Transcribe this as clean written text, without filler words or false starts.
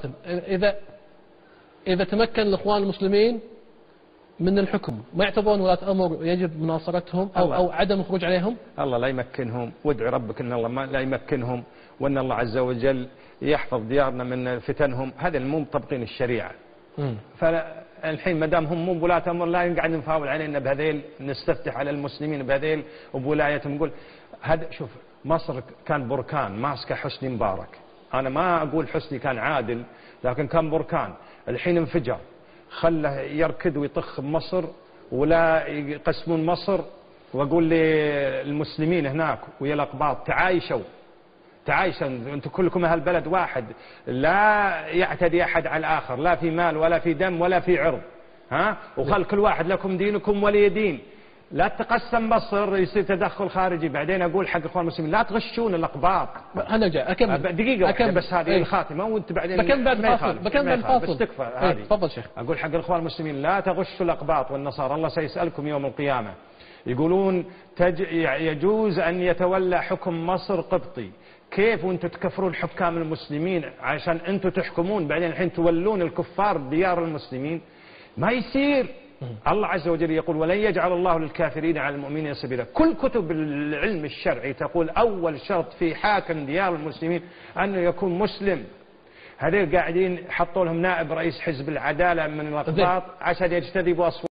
وأختم. إذا تمكن الإخوان المسلمين من الحكم، ما يعتبرون ولاة أمر يجب مناصرتهم أو عدم الخروج عليهم؟ الله لا يمكنهم، وادعوا ربك أن الله لا يمكنهم، وأن الله عز وجل يحفظ ديارنا من فتنهم. هذا مو مطبقين الشريعة. فالحين ما دام هم مو بولاة أمر لا نقعد نفاول علينا بهذيل، نستفتح على المسلمين بهذيل وبولايتهم. نقول هذا شوف، مصر كان بركان ماسكه حسني مبارك. أنا ما أقول حسني كان عادل، لكن كان بركان. الحين انفجر، خله يركض ويطخ بمصر ولا يقسمون مصر. وأقول للمسلمين هناك ويا الأقباط تعايشوا أنتم كلكم أهل بلد واحد، لا يعتدي أحد على الآخر، لا في مال ولا في دم ولا في عرض، وخل كل واحد لكم دينكم ولي دين. لا تقسم مصر يصير تدخل خارجي. بعدين أقول حق إخوان المسلمين لا تغشون الأقباط. أنا جاي أكمل دقيقة أكمل بس هذه الخاتمة وأنت بعدين بكمل بعد فاصل بس تكفى هذه. تفضل شيخ. أقول حق الإخوان المسلمين لا تغشوا الأقباط والنصارى، الله سيسألكم يوم القيامة. يقولون يجوز أن يتولى حكم مصر قبطي، كيف وانتم تكفرون حكام المسلمين عشان انتم تحكمون بعدين الحين تولون الكفار ديار المسلمين؟ ما يصير. الله عز وجل يقول ولن يجعل الله للكافرين على المؤمنين سبيلا. كل كتب العلم الشرعي تقول أول شرط في حاكم ديار المسلمين أنه يكون مسلم. هذول قاعدين حطوا لهم نائب رئيس حزب العدالة من الأقباط عشان يجتذبوا أصوات